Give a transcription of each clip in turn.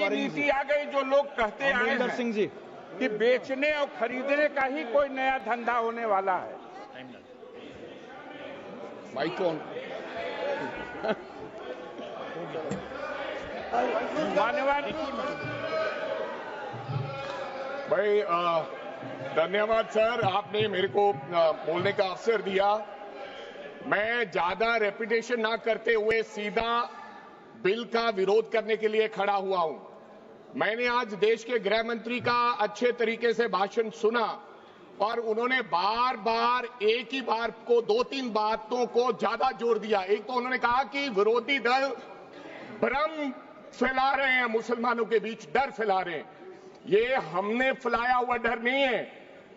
ऐसी नीति आ गई जो लोग कहते आए हैं सिंह जी कि बेचने और खरीदने का ही कोई नया धंधा होने वाला है। माइक कौन? मान्यवर भाई धन्यवाद सर, आपने मेरे को बोलने का अवसर दिया। मैं ज्यादा रेपिटेशन ना करते हुए सीधा बिल का विरोध करने के लिए खड़ा हुआ हूं। मैंने आज देश के गृह मंत्री का अच्छे तरीके से भाषण सुना और उन्होंने बार बार एक ही बार को 2-3 बातों को ज्यादा जोर दिया। एक तो उन्होंने कहा कि विरोधी दल भ्रम फैला रहे हैं, मुसलमानों के बीच डर फैला रहे हैं। ये हमने फैलाया हुआ डर नहीं है।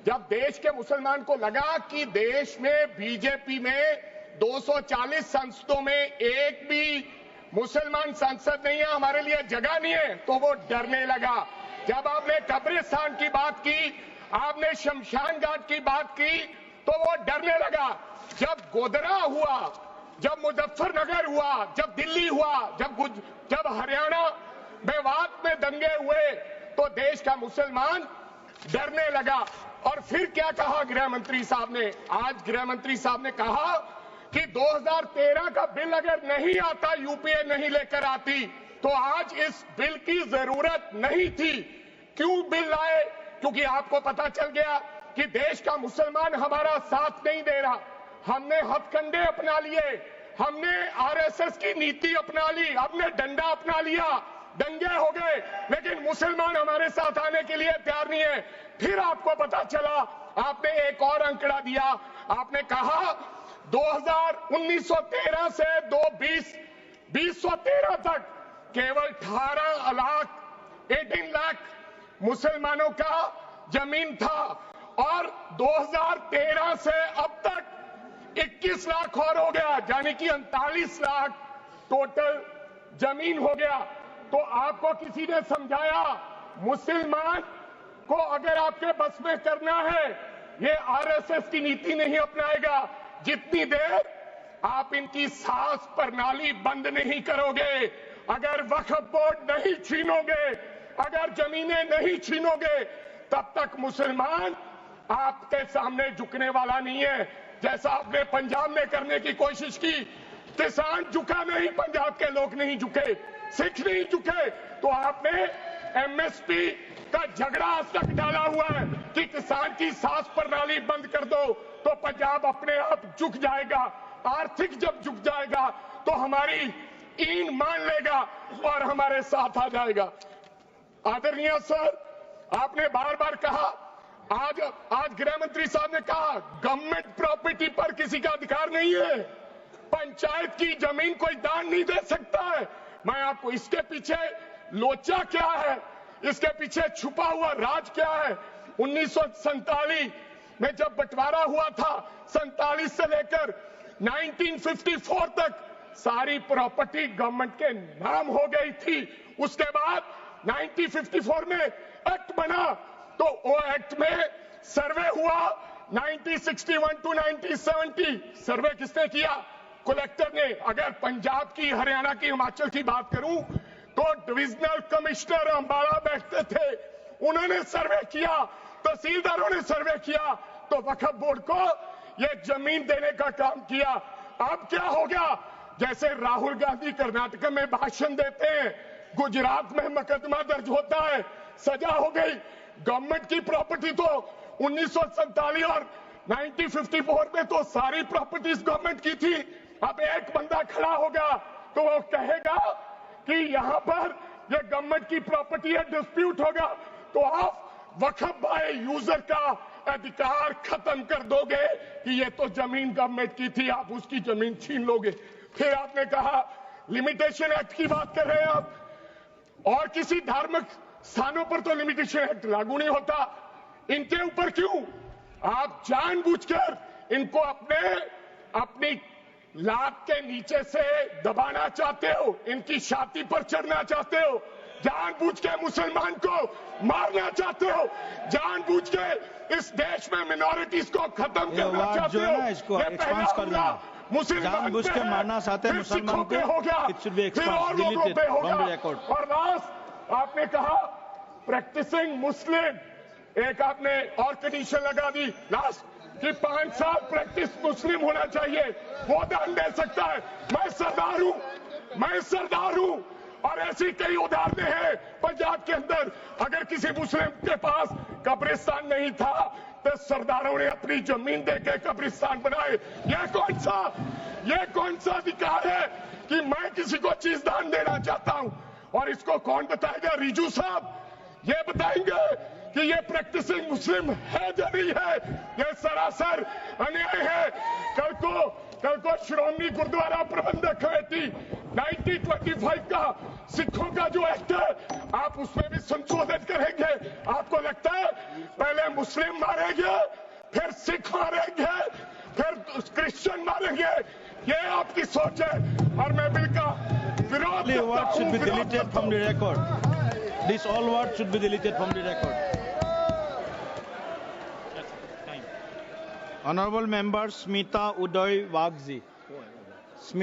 जब देश के मुसलमान को लगा कि देश में बीजेपी में 240 संसदों में एक भी मुसलमान सांसद नहीं है, हमारे लिए जगह नहीं है, तो वो डरने लगा। जब आपने कब्रिस्तान की बात की, आपने शमशान घाट की बात की, तो वो डरने लगा। जब गोधरा हुआ, जब मुजफ्फरनगर हुआ, जब दिल्ली हुआ, जब हरियाणा मेवात में दंगे हुए, तो देश का मुसलमान डरने लगा। और फिर क्या कहा गृह मंत्री साहब ने? आज गृह मंत्री साहब ने कहा कि 2013 का बिल अगर नहीं आता, यूपीए नहीं लेकर आती, तो आज इस बिल की जरूरत नहीं थी। क्यों बिल लाए? क्योंकि आपको पता चल गया कि देश का मुसलमान हमारा साथ नहीं दे रहा। हमने हथकंडे अपना लिए, हमने आरएसएस की नीति अपना ली, हमने डंडा अपना लिया, दंगे हो गए, लेकिन मुसलमान हमारे साथ आने के लिए तैयार नहीं है। फिर आपको पता चला, आपने एक और आंकड़ा दिया, आपने कहा 1913 से 2013 तक केवल 18 लाख मुसलमानों का जमीन था और 2013 से अब तक 21 लाख और हो गया, यानी कि 39 लाख टोटल जमीन हो गया। तो आपको किसी ने समझाया मुसलमान को अगर आपके बस में करना है, ये आरएसएस की नीति नहीं अपनाएगा जितनी देर आप इनकी सांस प्रणाली बंद नहीं करोगे, अगर वक्फ बोर्ड नहीं छीनोगे, अगर जमीनें नहीं छीनोगे, तब तक मुसलमान आपके सामने झुकने वाला नहीं है। जैसा आपने पंजाब में करने की कोशिश की, किसान झुका नहीं, पंजाब के लोग नहीं झुके, सिख नहीं झुके, तो आपने एमएसपी का झगड़ा आज तक डाला हुआ है कि किसान की सांस प्रणाली बंद कर दो तो पंजाब अपने आप झुक जाएगा। आर्थिक जब झुक जाएगा तो हमारी ईन मान लेगा और हमारे साथ आ जाएगा। आदरणीय सर, आपने बार बार कहा, आज गृह मंत्री साहब ने कहा गवर्नमेंट प्रॉपर्टी पर किसी का अधिकार नहीं है, पंचायत की जमीन कोई दान नहीं दे सकता है। मैं आपको इसके पीछे लोचा क्या है, इसके पीछे छुपा हुआ राज क्या है? 1947 में जब बंटवारा हुआ था, 47 से लेकर 1954 तक सारी प्रॉपर्टी गवर्नमेंट के नाम हो गई थी। उसके बाद 1954 में एक्ट बना, तो वो एक्ट में सर्वे हुआ 1961 टू 1970। सर्वे किसने किया? कलेक्टर ने। अगर पंजाब की, हरियाणा की, हिमाचल की बात करूं तो डिविजनल कमिश्नर अंबाला बैठते थे, उन्होंने सर्वे किया, तहसीलदारों ने सर्वे किया, तो वक्फ बोर्ड को यह जमीन देने का काम किया। अब क्या हो गया? जैसे राहुल गांधी कर्नाटक में भाषण देते हैं, गुजरात में मुकदमा दर्ज होता है, सजा हो गई। गवर्नमेंट की प्रॉपर्टी तो 1947 और 1954 में तो सारी प्रॉपर्टीज गवर्नमेंट की थी। अब एक बंदा खड़ा होगा तो वो कहेगा कि यहां पर ये गवर्नमेंट की प्रॉपर्टी है, डिस्प्यूट होगा, तो आप वक्फ बाय यूजर का अधिकार खत्म कर दोगे कि ये तो जमीन गवर्नमेंट की थी, आप उसकी जमीन छीन लोगे। फिर आपने कहा लिमिटेशन एक्ट की बात कर रहे हैं आप, और किसी धार्मिक स्थानों पर तो लिमिटेशन एक्ट लागू नहीं होता, इनके ऊपर क्यों? आप जानबूझकर इनको अपनी लात के नीचे से दबाना चाहते हो, इनकी छाती पर चढ़ना चाहते हो, जानबूझ के मुसलमान को मारना चाहते हो, जानबूझ के इस देश में मिनॉरिटीज को खत्म करना चाहते हो। इसको एक्सपांस कर देना, जानबूझ के मारना चाहते हैं मुसलमान को, हो गया, फिर और लोगों पे होगा, और आपने कहा प्रैक्टिसिंग मुस्लिम, एक आपने और कंडीशन लगा दी लास्ट कि 5 साल प्रैक्टिस मुस्लिम होना चाहिए, वो दान दे सकता है। मैं सरदार हूं और ऐसी कई उदाहरणें हैं पंजाब के अंदर। अगर किसी मुस्लिम के पास कब्रिस्तान नहीं था तो सरदारों ने अपनी जमीन देके कब्रिस्तान बनाए। ये कौन सा अधिकार है कि मैं किसी को चीज दान देना चाहता हूं? और इसको कौन बताएगा? रिजू साहब ये बताएंगे कि ये प्रैक्टिसिंग मुस्लिम है या नहीं है? ये सरासर अन्याय है। कल को श्रोमणी गुरुद्वारा प्रबंधक कमेटी 1925 का सिखों का जो एक्ट है, आप उसमें भी संशोधन करेंगे। आपको लगता है पहले मुस्लिम मारेंगे, फिर सिख मारेंगे, फिर क्रिश्चियन मारेंगे? ये आपकी सोच है और मैं बिल का विरोध The word करता should be हूं, विरोध deleted करता from the record. This all words should be deleted from the record. Honorable Member Smita Uday Wagji. Smita